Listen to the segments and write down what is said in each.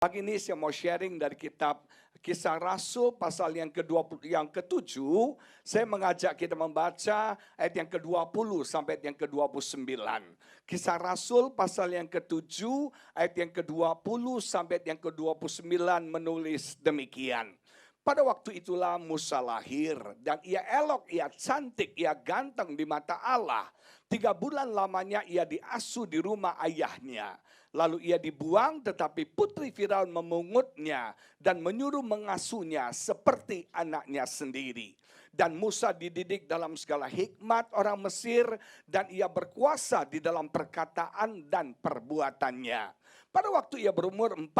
Pagi ini saya mau sharing dari kitab Kisah Rasul pasal yang ke-7. Saya mengajak kita membaca ayat yang ke-20 sampai ayat yang ke-29. Kisah Rasul pasal yang ke-7 ayat yang ke-20 sampai ayat yang ke-29 menulis demikian. Pada waktu itulah Musa lahir dan ia elok, ia cantik, ia ganteng di mata Allah. 3 bulan lamanya ia diasuh di rumah ayahnya. Lalu ia dibuang, tetapi putri Firaun memungutnya dan menyuruh mengasuhnya seperti anaknya sendiri. Dan Musa dididik dalam segala hikmat orang Mesir dan ia berkuasa di dalam perkataan dan perbuatannya. Pada waktu ia berumur 40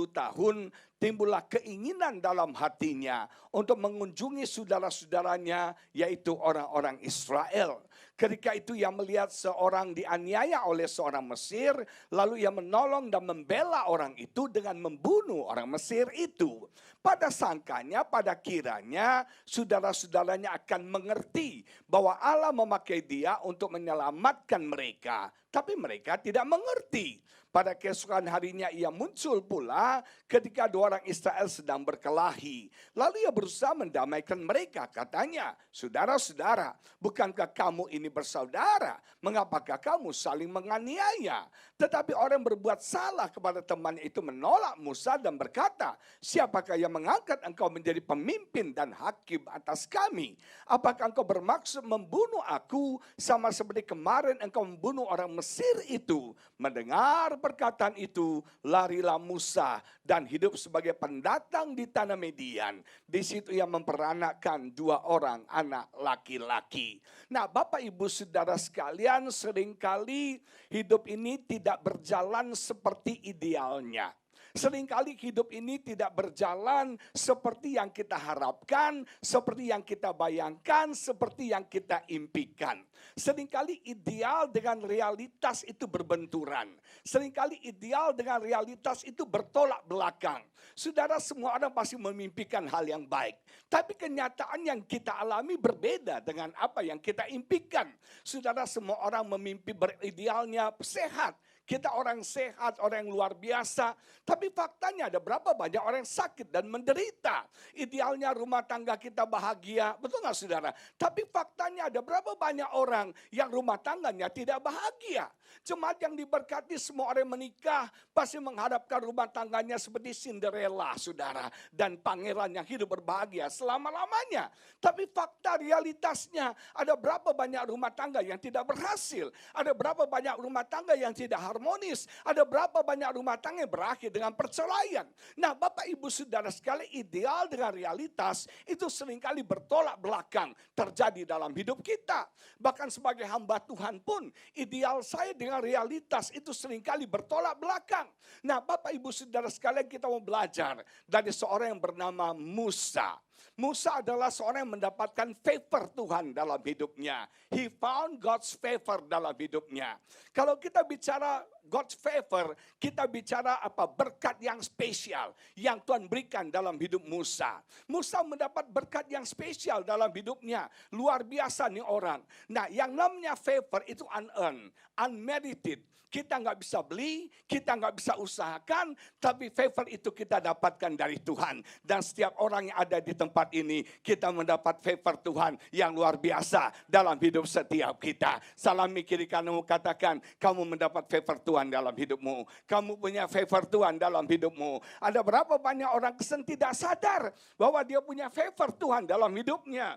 tahun, timbullah keinginan dalam hatinya untuk mengunjungi saudara-saudaranya, yaitu orang-orang Israel. Ketika itu ia melihat seorang dianiaya oleh seorang Mesir, lalu ia menolong dan membela orang itu dengan membunuh orang Mesir itu. Pada sangkanya, pada kiranya saudara-saudaranya akan mengerti bahwa Allah memakai dia untuk menyelamatkan mereka. Tapi mereka tidak mengerti. Pada keesokan harinya ia muncul pula ketika 2 orang Israel sedang berkelahi. Lalu ia berusaha mendamaikan mereka. Katanya, saudara-saudara, bukankah kamu ini bersaudara? Mengapakah kamu saling menganiaya? Tetapi orang berbuat salah kepada temannya itu menolak Musa dan berkata, siapakah yang mengangkat engkau menjadi pemimpin dan hakim atas kami? Apakah engkau bermaksud membunuh aku sama seperti kemarin engkau membunuh orang Mesir itu? Mendengar perkataan itu, larilah Musa dan hidup sebagai pendatang di tanah Median. Di situ ia memperanakkan 2 orang anak laki-laki. Nah, Bapak Ibu Saudara sekalian, seringkali hidup ini tidak berjalan seperti idealnya. Seringkali hidup ini tidak berjalan seperti yang kita harapkan, seperti yang kita bayangkan, seperti yang kita impikan. Seringkali ideal dengan realitas itu berbenturan. Seringkali ideal dengan realitas itu bertolak belakang. Saudara, semua orang pasti memimpikan hal yang baik. Tapi kenyataan yang kita alami berbeda dengan apa yang kita impikan. Saudara, semua orang memimpi beridealnya sehat. Kita orang sehat, orang yang luar biasa. Tapi faktanya ada berapa banyak orang yang sakit dan menderita. Idealnya rumah tangga kita bahagia. Betul gak saudara? Tapi faktanya ada berapa banyak orang yang rumah tangganya tidak bahagia. Jemaat yang diberkati, semua orang yang menikah pasti mengharapkan rumah tangganya seperti Cinderella saudara. Dan pangeran yang hidup berbahagia selama-lamanya. Tapi fakta realitasnya ada berapa banyak rumah tangga yang tidak berhasil. Ada berapa banyak rumah tangga yang tidak harmonis. Ada berapa banyak rumah tangga yang berakhir dengan perceraian. Nah, Bapak Ibu Saudara sekalian, ideal dengan realitas itu seringkali bertolak belakang terjadi dalam hidup kita. Bahkan sebagai hamba Tuhan pun, ideal saya dengan realitas itu seringkali bertolak belakang. Nah, Bapak Ibu Saudara sekalian, kita mau belajar dari seorang yang bernama Musa. Musa adalah seorang yang mendapatkan favor Tuhan dalam hidupnya. He found God's favor dalam hidupnya. Kalau kita bicara God's favor, kita bicara apa? Berkat yang spesial yang Tuhan berikan dalam hidup Musa. Musa mendapat berkat yang spesial dalam hidupnya. Luar biasa nih orang. Nah, yang namanya favor itu unearned, unmerited. Kita nggak bisa beli, kita nggak bisa usahakan, tapi favor itu kita dapatkan dari Tuhan. Dan setiap orang yang ada di tempat ini, kita mendapat favor Tuhan yang luar biasa dalam hidup setiap kita. Salami kiri kananmu, katakan, kamu mendapat favor Tuhan dalam hidupmu. Kamu punya favor Tuhan dalam hidupmu. Ada berapa banyak orang Kristen tidak sadar bahwa dia punya favor Tuhan dalam hidupnya.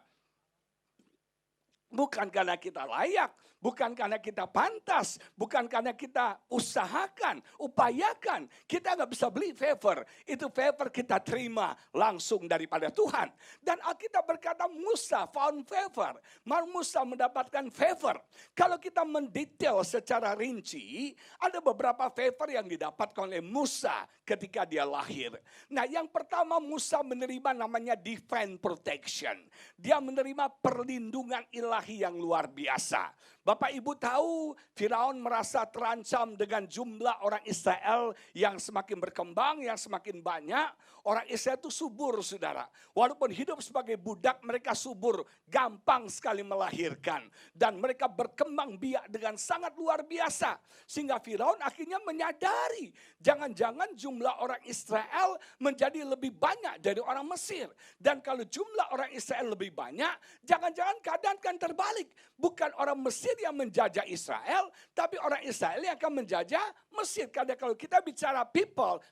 Bukan karena kita layak, bukan karena kita pantas, bukan karena kita usahakan, upayakan. Kita nggak bisa beli favor. Itu favor kita terima langsung daripada Tuhan. Dan Alkitab berkata Musa found favor. Musa mendapatkan favor. Kalau kita mendetail secara rinci, ada beberapa favor yang didapatkan oleh Musa ketika dia lahir. Nah, yang pertama Musa menerima namanya divine protection. Dia menerima perlindungan ilahi yang luar biasa. Bapak Ibu tahu Firaun merasa terancam dengan jumlah orang Israel yang semakin berkembang, yang semakin banyak. Orang Israel itu subur, saudara. Walaupun hidup sebagai budak, mereka subur, gampang sekali melahirkan. Dan mereka berkembang biak dengan sangat luar biasa. Sehingga Firaun akhirnya menyadari, jangan-jangan jumlah orang Israel menjadi lebih banyak dari orang Mesir. Dan kalau jumlah orang Israel lebih banyak, jangan-jangan keadaan akan terbalik. Bukan orang Mesir yang menjajah Israel, tapi orang Israel yang akan menjajah Mesir. Karena kalau kita bicara people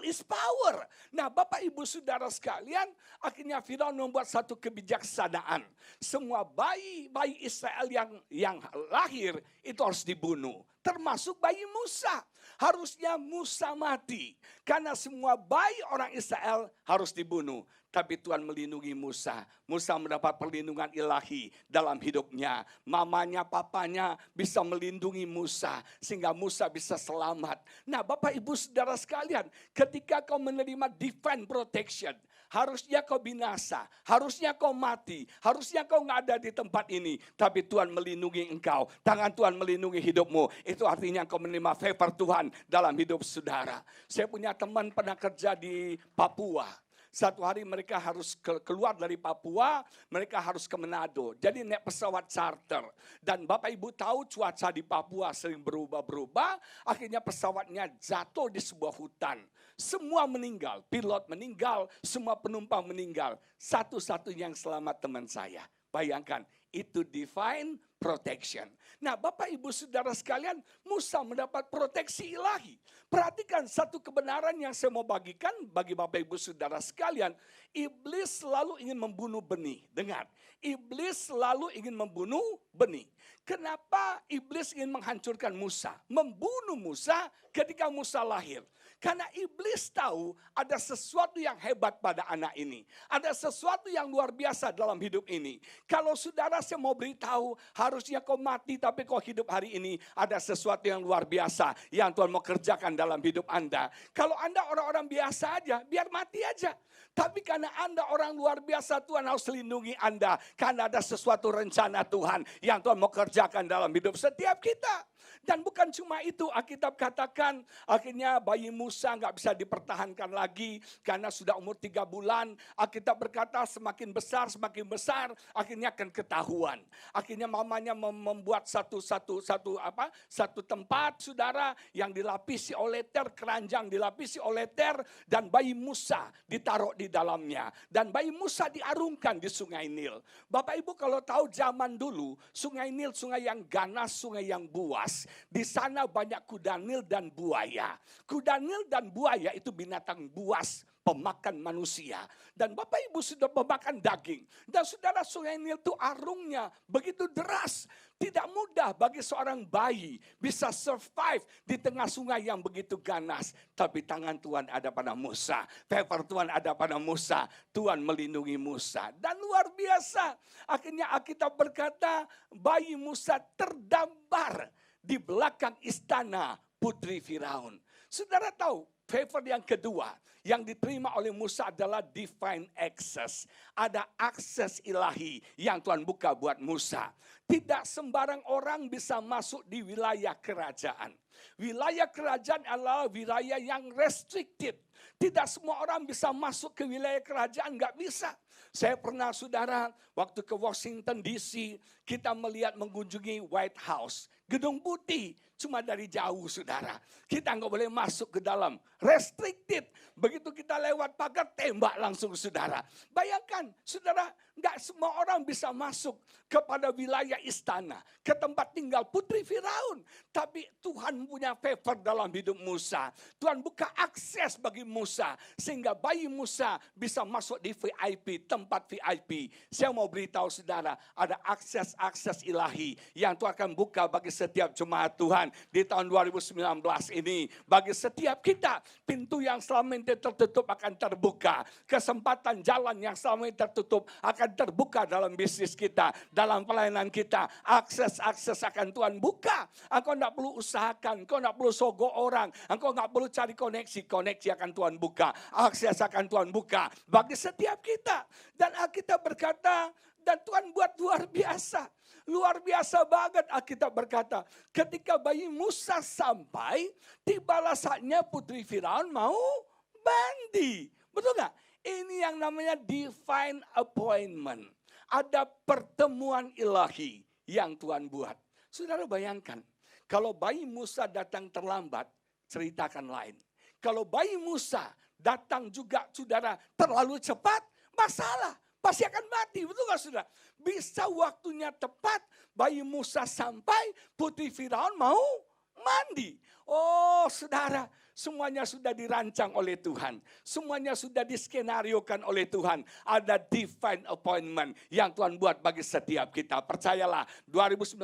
is power. Nah, Bapak Ibu Saudara sekalian, akhirnya Firaun membuat satu kebijaksanaan. Semua bayi Israel yang lahir itu harus dibunuh. Termasuk bayi Musa. Harusnya Musa mati. Karena semua bayi orang Israel harus dibunuh. Tapi Tuhan melindungi Musa. Musa mendapat perlindungan ilahi dalam hidupnya. Mamanya, papanya bisa melindungi Musa. Sehingga Musa bisa selamat. Nah, Bapak Ibu Saudara sekalian, ketika kau menerima divine protection, harusnya kau binasa, harusnya kau mati, harusnya kau nggak ada di tempat ini. Tapi Tuhan melindungi engkau. Tangan Tuhan melindungi hidupmu. Itu artinya kau menerima favor Tuhan dalam hidup saudara. Saya punya teman pernah kerja di Papua. Satu hari mereka harus keluar dari Papua, mereka harus ke Manado. Jadi naik pesawat charter. Dan Bapak Ibu tahu cuaca di Papua sering berubah-berubah. Akhirnya pesawatnya jatuh di sebuah hutan. Semua meninggal, pilot meninggal, semua penumpang meninggal. Satu-satunya yang selamat teman saya. Bayangkan, itu divine protection. Nah, Bapak Ibu Saudara sekalian, Musa mendapat proteksi ilahi. Perhatikan satu kebenaran yang saya mau bagikan bagi Bapak Ibu Saudara sekalian. Iblis selalu ingin membunuh benih. Dengar, iblis selalu ingin membunuh benih. Kenapa iblis ingin menghancurkan Musa? Membunuh Musa ketika Musa lahir. Karena iblis tahu ada sesuatu yang hebat pada anak ini. Ada sesuatu yang luar biasa dalam hidup ini. Kalau saudara saya mau beritahu, harusnya kau mati tapi kau hidup hari ini. Ada sesuatu yang luar biasa yang Tuhan mau kerjakan dalam hidup Anda. Kalau Anda orang-orang biasa aja, biar mati aja. Tapi karena Anda orang luar biasa, Tuhan harus lindungi Anda. Karena ada sesuatu rencana Tuhan yang Tuhan mau kerjakan dalam hidup setiap kita. Dan bukan cuma itu, Alkitab katakan akhirnya bayi Musa nggak bisa dipertahankan lagi karena sudah umur 3 bulan. Alkitab berkata semakin besar, akhirnya akan ketahuan. Akhirnya mamanya membuat satu tempat, saudara, yang dilapisi oleh keranjang dilapisi oleh dan bayi Musa ditaruh di dalamnya. Dan bayi Musa diarungkan di sungai Nil. Bapak Ibu kalau tahu zaman dulu, sungai Nil sungai yang ganas, sungai yang buas. Di sana banyak kuda Nil dan buaya. Kuda Nil dan buaya itu binatang buas, pemakan manusia. Dan Bapak Ibu sudah memakan daging. Dan saudara, sungai Nil itu arungnya begitu deras. Tidak mudah bagi seorang bayi bisa survive di tengah sungai yang begitu ganas. Tapi tangan Tuhan ada pada Musa. Favor Tuhan ada pada Musa. Tuhan melindungi Musa. Dan luar biasa. Akhirnya Alkitab berkata bayi Musa terdampar di belakang istana putri Firaun. Saudara tahu, favor yang kedua yang diterima oleh Musa adalah divine access. Ada akses ilahi yang Tuhan buka buat Musa. Tidak sembarang orang bisa masuk di wilayah kerajaan. Wilayah kerajaan adalah wilayah yang restricted. Tidak semua orang bisa masuk ke wilayah kerajaan, nggak bisa. Saya pernah, saudara, waktu ke Washington DC, kita melihat mengunjungi White House. Gedung putih, cuma dari jauh, saudara. Kita nggak boleh masuk ke dalam. Restricted. Begitu kita lewat pagar, tembak langsung, saudara. Bayangkan, saudara, nggak semua orang bisa masuk kepada wilayah istana. Ke tempat tinggal putri Firaun. Tapi Tuhan punya favor dalam hidup Musa. Tuhan buka akses bagi Musa. Sehingga bayi Musa bisa masuk di VIP, tempat VIP. Saya mau beritahu saudara, ada akses ilahi yang Tuhan akan buka bagi setiap jemaat Tuhan di tahun 2019 ini. Bagi setiap kita, pintu yang selama ini tertutup akan terbuka. Kesempatan jalan yang selama ini tertutup akan terbuka dalam bisnis kita, dalam pelayanan kita. Akses akan Tuhan buka. Engkau tidak perlu usahakan, engkau tidak perlu sogok orang, engkau tidak perlu cari koneksi akan Tuhan buka. Akses akan Tuhan buka bagi setiap kita. Dan Alkitab berkata, dan Tuhan buat luar biasa. Luar biasa banget Alkitab berkata. Ketika bayi Musa sampai, tibalah saatnya putri Firaun mau mandi. Betul gak? Ini yang namanya divine appointment. Ada pertemuan ilahi yang Tuhan buat. Saudara bayangkan, kalau bayi Musa datang terlambat, ceritakan lain. Kalau bayi Musa datang juga saudara terlalu cepat, masalah. Pasti akan mati, betul gak saudara? Bisa waktunya tepat, bayi Musa sampai, putri Firaun mau mandi. Oh saudara, semuanya sudah dirancang oleh Tuhan. Semuanya sudah diskenariokan oleh Tuhan. Ada divine appointment yang Tuhan buat bagi setiap kita. Percayalah, 2019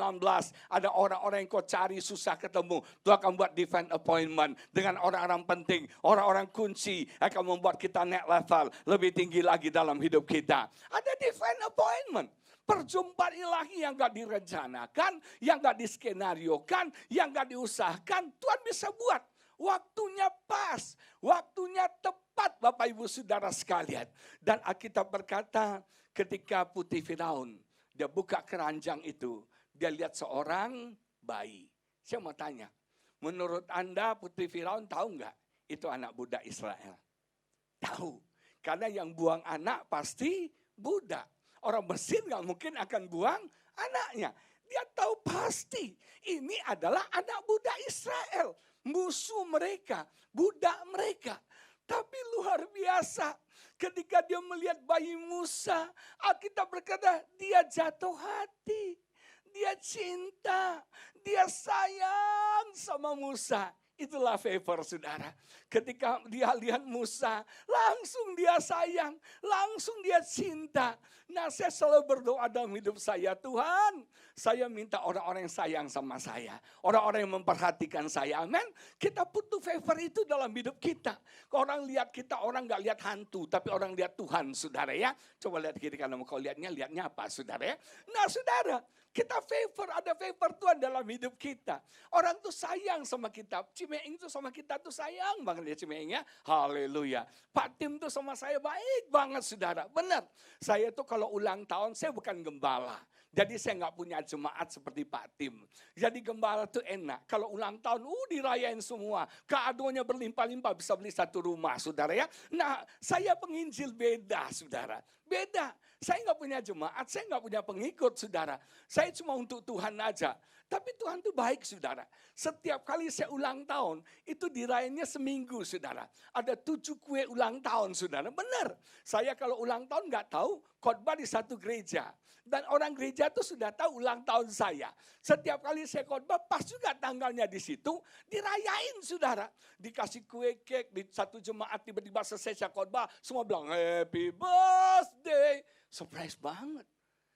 ada orang-orang yang kau cari susah ketemu. Tuhan akan buat divine appointment dengan orang-orang penting. Orang-orang kunci akan membuat kita naik level lebih tinggi lagi dalam hidup kita. Ada divine appointment. Perjumpaan ilahi yang gak direncanakan, yang gak diskenariokan, yang gak diusahakan, Tuhan bisa buat. Waktunya pas, waktunya tepat Bapak Ibu Saudara sekalian. Dan Alkitab berkata ketika putri Firaun, dia buka keranjang itu, dia lihat seorang bayi. Saya mau tanya, menurut Anda putri Firaun tahu nggak itu anak budak Israel? Tahu, karena yang buang anak pasti budak. Orang Mesir nggak mungkin akan buang anaknya. Dia tahu pasti ini adalah anak budak Israel. Musuh mereka, budak mereka. Tapi luar biasa ketika dia melihat bayi Musa. Alkitab berkata dia jatuh hati. Dia cinta, dia sayang sama Musa. Itulah favor saudara. Ketika dia lihat Musa, langsung dia sayang, langsung dia cinta. Nah saya selalu berdoa dalam hidup saya, Tuhan saya minta orang-orang yang sayang sama saya. Orang-orang yang memperhatikan saya, amin. Kita butuh favor itu dalam hidup kita. Orang lihat kita, orang gak lihat hantu, tapi orang lihat Tuhan saudara ya. Coba lihat kiri kanan, kau lihatnya apa saudara ya. Nah saudara, kita ada favor Tuhan dalam hidup kita. Orang tuh sayang sama kita. Cimeing tuh sama kita tuh sayang banget ya Cimeing ya. Haleluya. Pak Tim tuh sama saya baik banget saudara. Benar. Saya tuh kalau ulang tahun saya bukan gembala. Jadi saya gak punya jemaat seperti Pak Tim. Jadi gembala tuh enak. Kalau ulang tahun dirayain semua. Kadonya berlimpah-limpah bisa beli satu rumah saudara ya. Nah saya penginjil beda saudara. Beda. Saya nggak punya jemaat, saya nggak punya pengikut, saudara. Saya cuma untuk Tuhan aja. Tapi Tuhan itu baik, saudara. Setiap kali saya ulang tahun, itu dirayainnya seminggu, saudara. Ada 7 kue ulang tahun, saudara. Benar. Saya kalau ulang tahun nggak tahu, khotbah di satu gereja. Dan orang gereja itu sudah tahu ulang tahun saya. Setiap kali saya khotbah, pas juga tanggalnya di situ, dirayain, saudara. Dikasih kue kek, di satu jemaat tiba-tiba selesai saya khotbah, semua bilang, happy birthday. Surprise banget.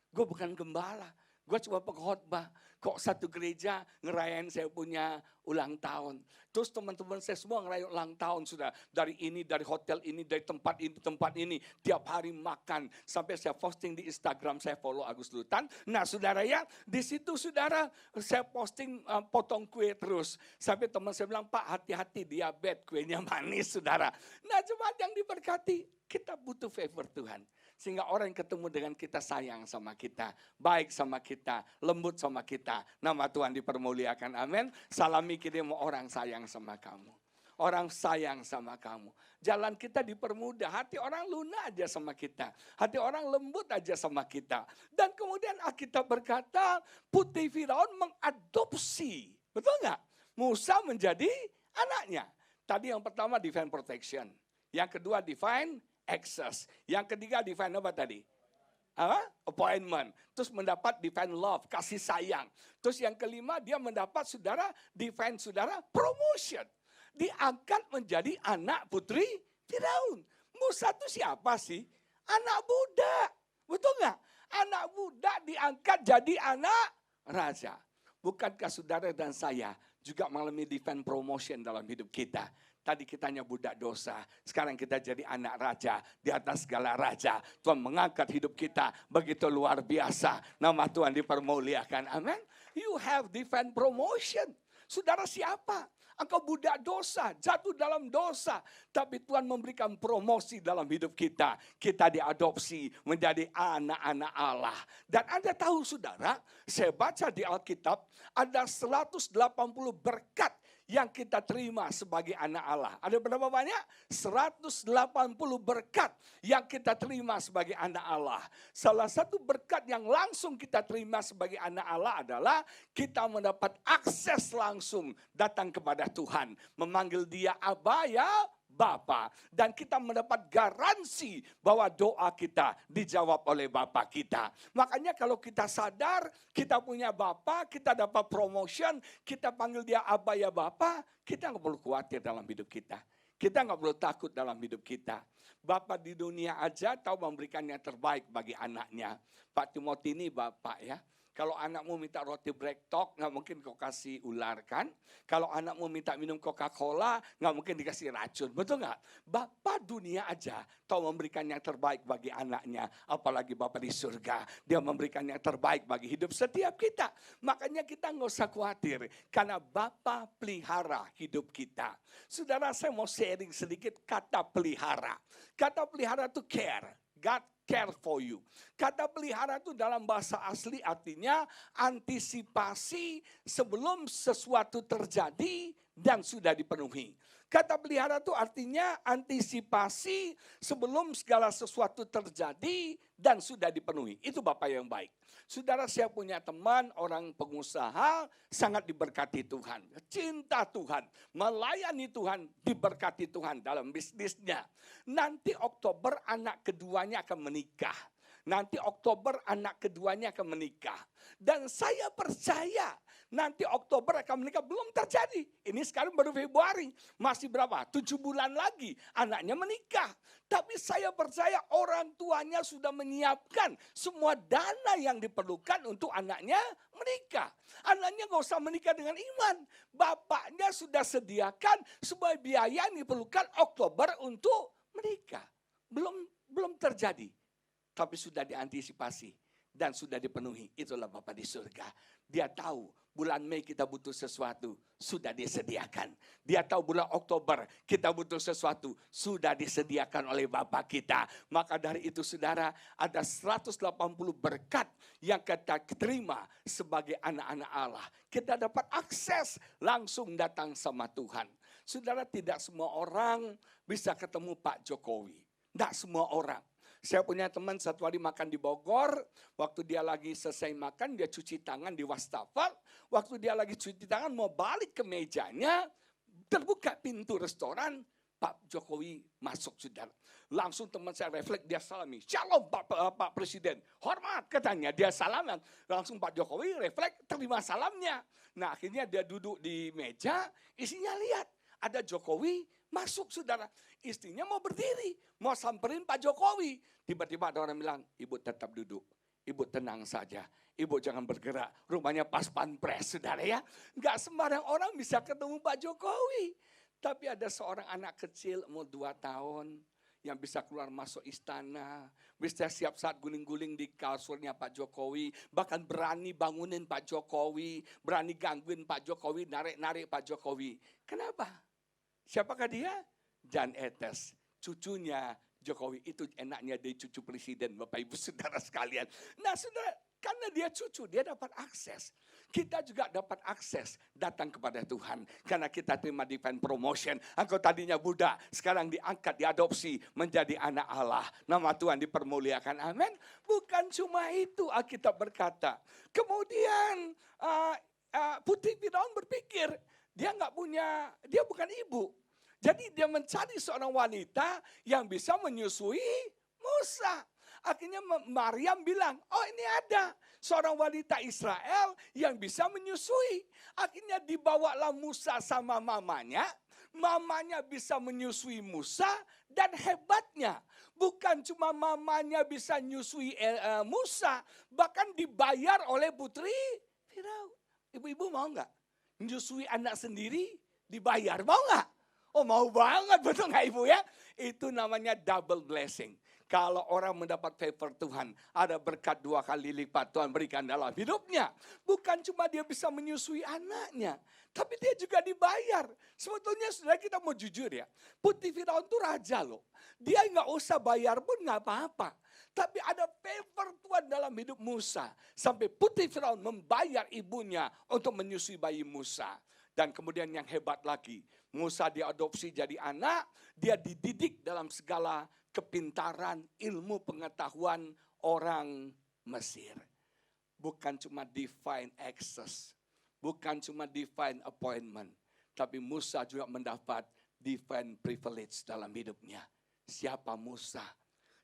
Gue bukan gembala. Gue cuma pengkhotbah. Kok satu gereja ngerayain saya punya ulang tahun. Terus teman-teman saya semua ngerayain ulang tahun sudah. Dari ini, dari hotel ini, dari tempat ini. Tiap hari makan. Sampai saya posting di Instagram, saya follow Agus Lutan. Nah saudara ya, di situ saudara saya posting potong kue terus. Sampai teman saya bilang, Pak hati-hati diabetes, kuenya manis saudara. Nah jemaat yang diberkati, kita butuh favor Tuhan. Sehingga orang yang ketemu dengan kita sayang sama kita, baik sama kita, lembut sama kita. Nama Tuhan dipermuliakan, amin. Salami kirim orang sayang sama kamu. Orang sayang sama kamu. Jalan kita dipermudah, hati orang lunak aja sama kita. Hati orang lembut aja sama kita. Dan kemudian Alkitab berkata, putri Firaun mengadopsi. Betul nggak? Musa menjadi anaknya. Tadi yang pertama divine protection. Yang kedua divine access. Yang ketiga divine apa tadi? Appointment. Terus mendapat divine love, kasih sayang. Terus yang kelima dia mendapat divine promotion. Diangkat menjadi anak putri Firaun. Musa itu siapa sih? Anak budak. Betul nggak? Anak budak diangkat jadi anak raja. Bukankah saudara dan saya juga mengalami divine promotion dalam hidup kita? Tadi kita hanya budak dosa. Sekarang kita jadi anak raja. Di atas segala raja. Tuhan mengangkat hidup kita. Begitu luar biasa. Nama Tuhan dipermuliakan. Amin. You have divine promotion. Saudara siapa? Engkau budak dosa, jatuh dalam dosa. Tapi Tuhan memberikan promosi dalam hidup kita. Kita diadopsi menjadi anak-anak Allah. Dan Anda tahu saudara, saya baca di Alkitab, ada 180 berkat yang kita terima sebagai anak Allah. Ada berapa banyak? 180 berkat yang kita terima sebagai anak Allah. Salah satu berkat yang langsung kita terima sebagai anak Allah adalah kita mendapat akses langsung datang kepada Tuhan. Memanggil dia Aba ya Bapa. Dan kita mendapat garansi bahwa doa kita dijawab oleh Bapa kita. Makanya kalau kita sadar kita punya Bapa, kita dapat promotion, kita panggil dia Aba ya Bapa, kita nggak perlu khawatir dalam hidup kita. Kita nggak perlu takut dalam hidup kita. Bapa di dunia aja tahu memberikan yang terbaik bagi anaknya. Pak Timothy ini Bapak ya. Kalau anakmu minta roti breaktalk, nggak mungkin kau kasih ular kan? Kalau anakmu minta minum Coca-Cola, nggak mungkin dikasih racun, betul nggak? Bapa dunia aja tahu memberikan yang terbaik bagi anaknya. Apalagi Bapa di surga, dia memberikan yang terbaik bagi hidup setiap kita. Makanya kita nggak usah khawatir, karena Bapa pelihara hidup kita. Saudara, saya mau sharing sedikit kata pelihara. Kata pelihara itu care. God care for you. Kata pelihara itu dalam bahasa asli artinya antisipasi sebelum sesuatu terjadi dan sudah dipenuhi. Kata pelihara itu artinya antisipasi sebelum segala sesuatu terjadi dan sudah dipenuhi. Itu Bapak yang baik. Saudara, saya punya teman orang pengusaha sangat diberkati Tuhan. Cinta Tuhan, melayani Tuhan, diberkati Tuhan dalam bisnisnya. Nanti Oktober anak keduanya akan menikah. Nanti Oktober anak keduanya akan menikah. Dan saya percaya nanti Oktober akan menikah, belum terjadi. Ini sekarang baru Februari, masih berapa? 7 bulan lagi anaknya menikah. Tapi saya percaya orang tuanya sudah menyiapkan semua dana yang diperlukan untuk anaknya menikah. Anaknya gak usah menikah dengan iman. Bapaknya sudah sediakan semua biaya yang diperlukan Oktober untuk menikah. Belum terjadi. Tapi sudah diantisipasi dan sudah dipenuhi. Itulah Bapa di surga. Dia tahu bulan Mei kita butuh sesuatu, sudah disediakan. Dia tahu bulan Oktober kita butuh sesuatu, sudah disediakan oleh Bapa kita. Maka dari itu saudara, ada 180 berkat yang kita terima sebagai anak-anak Allah. Kita dapat akses langsung datang sama Tuhan. Saudara, tidak semua orang bisa ketemu Pak Jokowi. Tidak semua orang. Saya punya teman satu hari makan di Bogor, waktu dia lagi selesai makan, dia cuci tangan di wastafel. Waktu dia lagi cuci tangan mau balik ke mejanya, terbuka pintu restoran, Pak Jokowi masuk saudara. Langsung teman saya refleks, dia salami. Shalom Pak Presiden, hormat katanya, dia salaman. Langsung Pak Jokowi refleks terima salamnya. Nah akhirnya dia duduk di meja, isinya lihat ada Jokowi masuk saudara. Istrinya mau berdiri, mau samperin Pak Jokowi. Tiba-tiba ada orang bilang, ibu tetap duduk. Ibu tenang saja, ibu jangan bergerak. Rumahnya pas pampres saudara ya. Enggak sembarang orang bisa ketemu Pak Jokowi. Tapi ada seorang anak kecil umur 2 tahun yang bisa keluar masuk istana. Bisa siap saat guling-guling di kasurnya Pak Jokowi. Bahkan berani bangunin Pak Jokowi. Berani gangguin Pak Jokowi, narik-narik Pak Jokowi. Kenapa? Siapakah dia? Jan Etes, cucunya Jokowi. Itu enaknya dia cucu presiden, Bapak Ibu Saudara sekalian. Nah saudara, karena dia cucu, dia dapat akses. Kita juga dapat akses datang kepada Tuhan. Karena kita terima divine promotion. Engkau tadinya budak, sekarang diangkat, diadopsi menjadi anak Allah. Nama Tuhan dipermuliakan, amin. Bukan cuma itu Alkitab berkata. Kemudian Putri Firaun berpikir, dia bukan ibu. Jadi dia mencari seorang wanita yang bisa menyusui Musa. Akhirnya Maryam bilang, oh ini ada seorang wanita Israel yang bisa menyusui. Akhirnya dibawalah Musa sama mamanya. Mamanya bisa menyusui Musa dan hebatnya. Bukan cuma mamanya bisa menyusui Musa. Bahkan dibayar oleh putri Firaun. Ibu-ibu mau nggak? Menyusui anak sendiri dibayar, mau nggak? Oh mau banget, betul nggak Ibu ya? Itu namanya double blessing. Kalau orang mendapat favor Tuhan, ada berkat 2 kali lipat Tuhan berikan dalam hidupnya. Bukan cuma dia bisa menyusui anaknya, tapi dia juga dibayar. Sebetulnya saudara kita mau jujur ya, Putri Firaun itu raja loh. Dia nggak usah bayar pun nggak apa-apa. Tapi ada favor Tuhan dalam hidup Musa. Sampai Putri Firaun membayar ibunya untuk menyusui bayi Musa. Dan kemudian yang hebat lagi, Musa diadopsi jadi anak, dia dididik dalam segala kepintaran, ilmu pengetahuan orang Mesir. Bukan cuma divine access, bukan cuma divine appointment, tapi Musa juga mendapat divine privilege dalam hidupnya. Siapa Musa?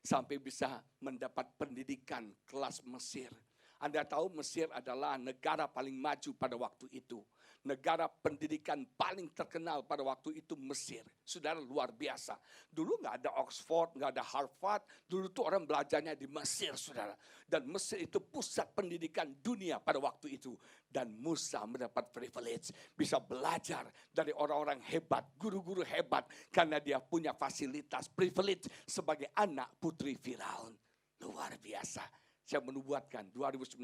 Sampai bisa mendapat pendidikan kelas Mesir. Anda tahu Mesir adalah negara paling maju pada waktu itu. Negara pendidikan paling terkenal pada waktu itu Mesir. Saudara, luar biasa. Dulu nggak ada Oxford, nggak ada Harvard. Dulu tuh orang belajarnya di Mesir, saudara. Dan Mesir itu pusat pendidikan dunia pada waktu itu. Dan Musa mendapat privilege. Bisa belajar dari orang-orang hebat, guru-guru hebat. Karena dia punya fasilitas privilege sebagai anak putri Firaun. Luar biasa. Saya menubuatkan 2019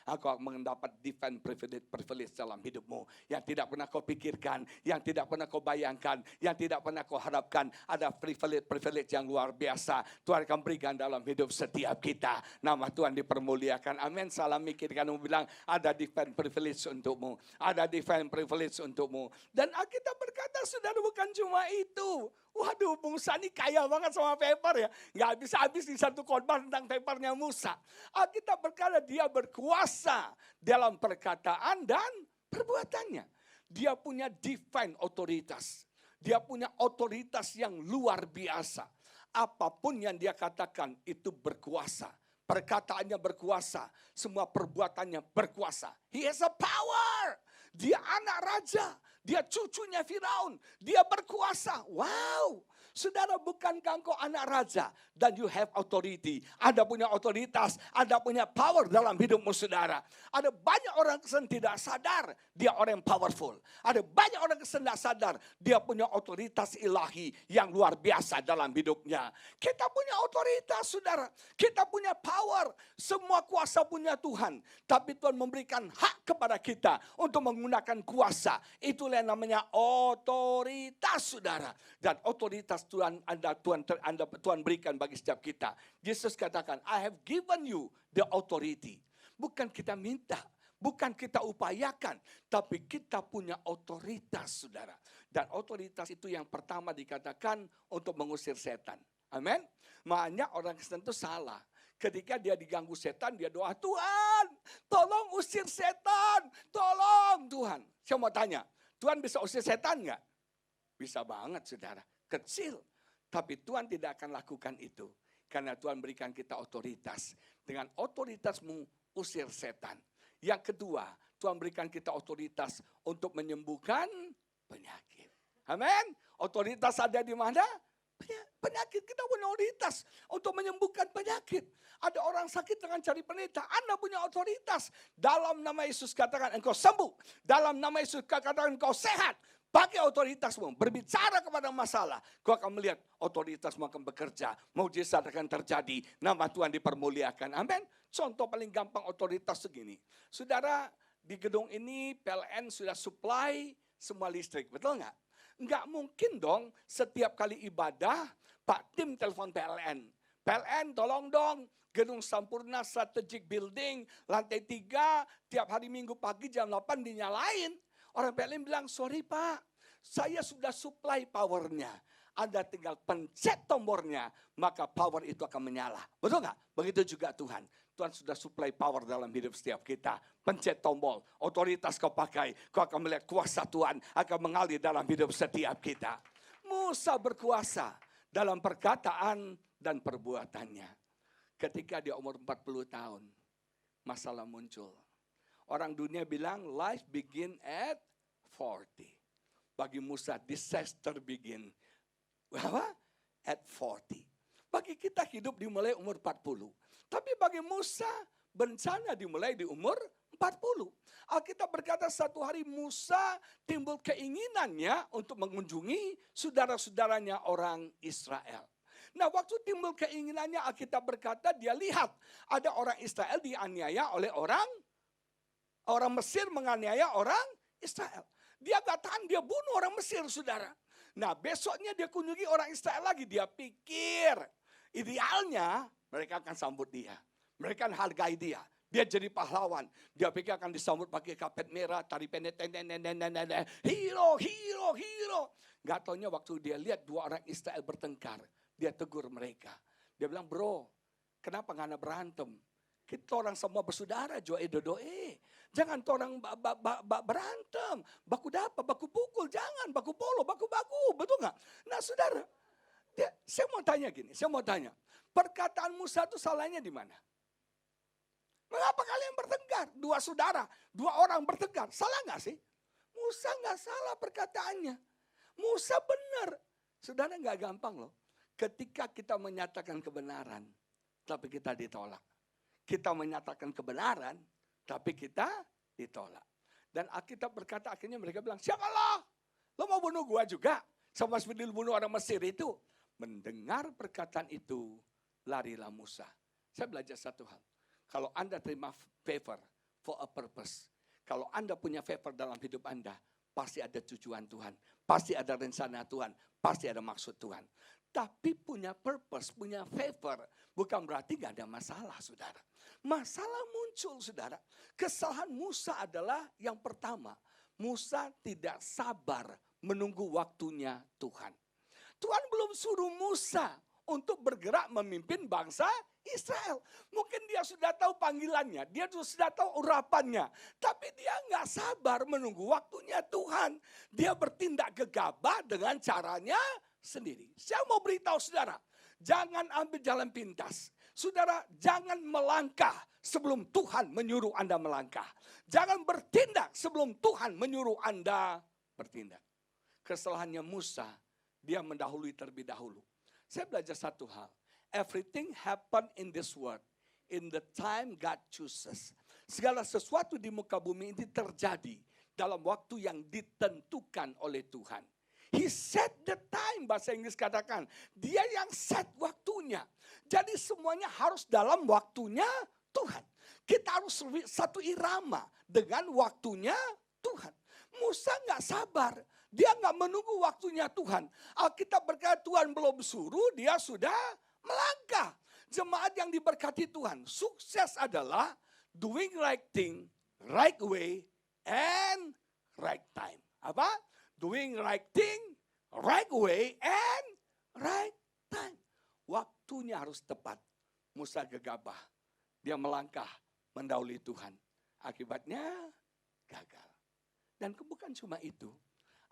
engkau mendapat divine privilege dalam hidupmu. Yang tidak pernah kau pikirkan, yang tidak pernah kau bayangkan, yang tidak pernah kau harapkan. Ada privilege yang luar biasa. Tuhan akan berikan dalam hidup setiap kita. Nama Tuhan dipermuliakan. Amin. Salah mikir kamu bilang ada divine privilege untukmu. Ada divine privilege untukmu. Dan Alkitab berkata saudara bukan cuma itu. Waduh, Musa ini kaya banget sama paper ya. Gak habis-habis di satu khotbah tentang papernya Musa. Alkitab berkata dia berkuasa dalam perkataan dan perbuatannya. Dia punya divine otoritas. Dia punya otoritas yang luar biasa. Apapun yang dia katakan itu berkuasa. Perkataannya berkuasa. Semua perbuatannya berkuasa. He has a power. Dia anak raja. Dia cucunya Firaun. Dia berkuasa. Wow. Saudara, bukankah engkau anak raja dan you have authority? Anda punya otoritas, Anda punya power dalam hidupmu saudara. Ada banyak orang yang tidak sadar dia orang yang powerful. Ada banyak orang yang tidak sadar dia punya otoritas ilahi yang luar biasa dalam hidupnya. Kita punya otoritas saudara. Kita punya power. Semua kuasa punya Tuhan. Tapi Tuhan memberikan hak kepada kita untuk menggunakan kuasa. Itulah yang namanya otoritas saudara. Dan otoritas Tuhan Tuhan berikan bagi setiap kita. Yesus katakan, I have given you the authority. Bukan kita minta, bukan kita upayakan, tapi kita punya otoritas, saudara. Dan otoritas itu yang pertama dikatakan untuk mengusir setan. Amin. Makanya orang Kristen itu salah. Ketika dia diganggu setan, dia doa, Tuhan, tolong usir setan. Tolong Tuhan. Saya mau tanya, Tuhan bisa usir setan nggak? Bisa banget, saudara. Kecil. Tapi Tuhan tidak akan lakukan itu. Karena Tuhan berikan kita otoritas. Dengan otoritasmu usir setan. Yang kedua, Tuhan berikan kita otoritas untuk menyembuhkan penyakit. Amin. Otoritas ada di mana? Penyakit. Kita punya otoritas untuk menyembuhkan penyakit. Ada orang sakit dengan cari pendeta. Anda punya otoritas. Dalam nama Yesus katakan engkau sembuh. Dalam nama Yesus katakan engkau sehat. Pakai otoritasmu, berbicara kepada masalah. Kau akan melihat otoritasmu akan bekerja. Mukjizat akan terjadi. Nama Tuhan dipermuliakan. Amin. Contoh paling gampang otoritas segini. Saudara, di gedung ini PLN sudah supply semua listrik. Betul nggak? Nggak mungkin dong setiap kali ibadah, Pak Tim telepon PLN. PLN tolong dong. Gedung Sampurna Strategic Building, lantai 3, tiap hari Minggu pagi jam 8 dinyalain. Orang PLN bilang, sorry Pak, saya sudah supply powernya. Anda tinggal pencet tombolnya, maka power itu akan menyala. Betul nggak? Begitu juga Tuhan. Tuhan sudah supply power dalam hidup setiap kita. Pencet tombol, otoritas kau pakai, kau akan melihat kuasa Tuhan akan mengalir dalam hidup setiap kita. Musa berkuasa dalam perkataan dan perbuatannya. Ketika dia umur 40 tahun, masalah muncul. Orang dunia bilang life begin at 40. Bagi Musa disaster begin at 40. Bagi kita hidup dimulai umur 40. Tapi bagi Musa bencana dimulai di umur 40. Alkitab berkata satu hari Musa timbul keinginannya untuk mengunjungi saudara-saudaranya orang Israel. Nah, waktu timbul keinginannya, Alkitab berkata dia lihat ada orang Israel dianiaya oleh orang Mesir menganiaya orang Israel. Dia gak tahan, dia bunuh orang Mesir, saudara. Nah, besoknya dia kunjungi orang Israel lagi. Dia pikir idealnya mereka akan sambut dia. Mereka akan hargai dia. Dia jadi pahlawan. Dia pikir akan disambut pakai kapet merah, tari pendek, hero. Gak taunya waktu dia lihat dua orang Israel bertengkar, dia tegur mereka. Dia bilang, bro, kenapa gak berantem? Kita orang semua bersaudara, doe. Jangan orang berantem. Baku dapat, baku pukul, jangan. Baku polo, baku. Betul gak? Nah, saudara, saya mau tanya. Perkataan Musa itu salahnya di mana? Mengapa kalian bertengkar? Dua saudara, dua orang bertengkar. Salah gak sih? Musa gak salah perkataannya. Musa benar. Saudara gak gampang loh. Ketika kita menyatakan kebenaran, tapi kita ditolak. Kita menyatakan kebenaran, tapi kita ditolak. Dan Alkitab berkata akhirnya mereka bilang, siapa lo? Lo mau bunuh gua juga? Sama seperti bunuh orang Mesir itu. Mendengar perkataan itu, larilah Musa. Saya belajar satu hal. Kalau Anda terima favor for a purpose. Kalau Anda punya favor dalam hidup Anda, pasti ada tujuan Tuhan. Pasti ada rencana Tuhan. Pasti ada maksud Tuhan. Tapi punya purpose, punya favor, bukan berarti gak ada masalah, saudara. Masalah muncul, saudara. Kesalahan Musa adalah yang pertama. Musa tidak sabar menunggu waktunya Tuhan. Tuhan belum suruh Musa untuk bergerak memimpin bangsa Israel. Mungkin dia sudah tahu panggilannya, dia sudah tahu urapannya. Tapi dia nggak sabar menunggu waktunya Tuhan. Dia bertindak gegabah dengan caranya sendiri. Saya mau beritahu saudara, jangan ambil jalan pintas. Saudara, jangan melangkah sebelum Tuhan menyuruh Anda melangkah. Jangan bertindak sebelum Tuhan menyuruh Anda bertindak. Kesalahannya Musa, dia mendahului terlebih dahulu. Saya belajar satu hal. Everything happen in this world in the time God chooses. Segala sesuatu di muka bumi ini terjadi dalam waktu yang ditentukan oleh Tuhan. He set the time, bahasa Inggris katakan. Dia yang set waktunya. Jadi semuanya harus dalam waktunya Tuhan. Kita harus satu irama dengan waktunya Tuhan. Musa gak sabar. Dia gak menunggu waktunya Tuhan. Alkitab berkata Tuhan belum suruh, dia sudah melangkah. Jemaat yang diberkati Tuhan, sukses adalah doing right thing, right way, and right time. Apa? Doing right thing, right way, and right time. Waktunya harus tepat. Musa gegabah. Dia melangkah mendahului Tuhan. Akibatnya gagal. Dan bukan cuma itu.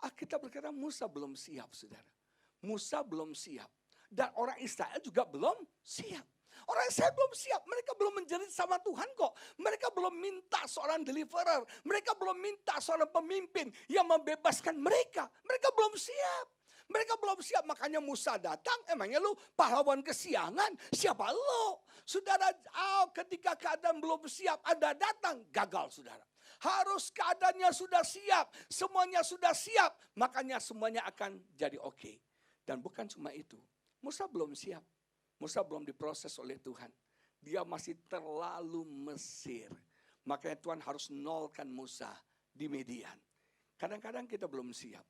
Alkitab berkata Musa belum siap, saudara. Musa belum siap. Dan orang Israel juga belum siap. Orang Israel belum siap. Mereka belum menjerit sama Tuhan kok. Mereka belum minta seorang deliverer. Mereka belum minta seorang pemimpin yang membebaskan mereka. Mereka belum siap. Mereka belum siap, makanya Musa datang. Emangnya lu pahlawan kesiangan? Siapa lu? Saudara, ketika keadaan belum siap, Anda datang, gagal saudara. Harus keadaannya sudah siap, semuanya sudah siap. Makanya semuanya akan jadi oke. Dan bukan cuma itu. Musa belum siap. Musa belum diproses oleh Tuhan. Dia masih terlalu Mesir. Makanya Tuhan harus nolkan Musa di Midian. Kadang-kadang kita belum siap.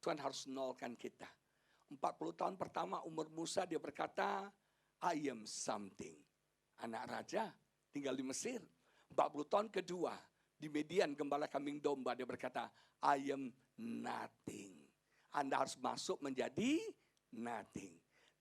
Tuhan harus nolkan kita. 40 tahun pertama umur Musa dia berkata, I am something. Anak raja tinggal di Mesir. 40 tahun kedua di Midian gembala kambing domba dia berkata, I am nothing. Anda harus masuk menjadi nothing.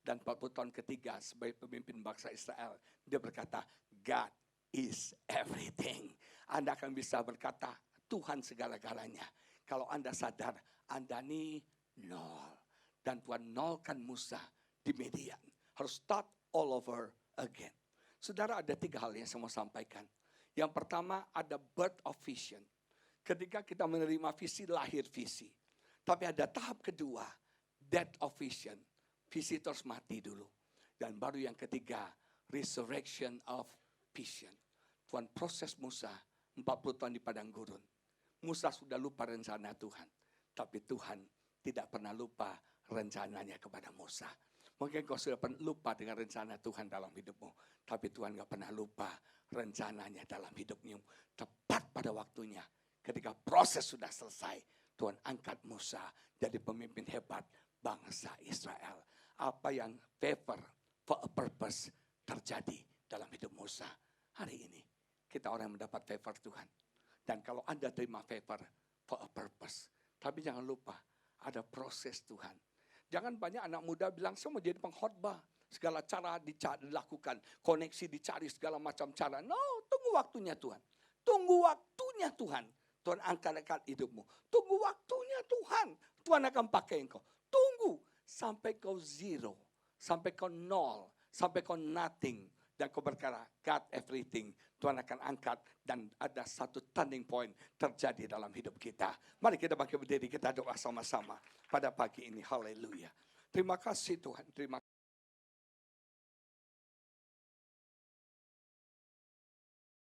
Dan 40 tahun ketiga sebagai pemimpin bangsa Israel, dia berkata, God is everything. Anda akan bisa berkata, Tuhan segala-galanya. Kalau Anda sadar, Anda ini nol. Dan Tuhan nolkan Musa di Midian. Harus start all over again. Saudara, ada 3 hal yang saya mau sampaikan. Yang pertama ada birth of vision. Ketika kita menerima visi, lahir visi. Tapi ada tahap kedua, death of vision. Visi terus mati dulu. Dan baru yang ketiga, resurrection of vision. Tuhan proses Musa 40 tahun di padang gurun. Musa sudah lupa rencana Tuhan. Tapi Tuhan tidak pernah lupa rencananya kepada Musa. Mungkin kau sudah lupa dengan rencana Tuhan dalam hidupmu. Tapi Tuhan gak pernah lupa rencananya dalam hidupmu. Tepat pada waktunya. Ketika proses sudah selesai. Tuhan angkat Musa jadi pemimpin hebat bangsa Israel. Apa yang favor for a purpose terjadi dalam hidup Musa. Hari ini kita orang yang mendapat favor Tuhan. Dan kalau Anda terima favor for a purpose. Tapi jangan lupa ada proses Tuhan. Jangan banyak anak muda bilang saya mau jadi pengkhotbah. Segala cara dilakukan. Koneksi dicari segala macam cara. No, tunggu waktunya Tuhan. Tunggu waktunya Tuhan. Tuhan angkat hidupmu. Tunggu waktunya Tuhan. Tuhan akan pakai engkau. Tunggu sampai kau zero. Sampai kau nol. Sampai kau nothing. Dan kau berkata, God everything. Tuhan akan angkat dan ada satu turning point terjadi dalam hidup kita. Mari kita bangkit berdiri, kita doa sama-sama pada pagi ini. Haleluya. Terima kasih Tuhan. Terima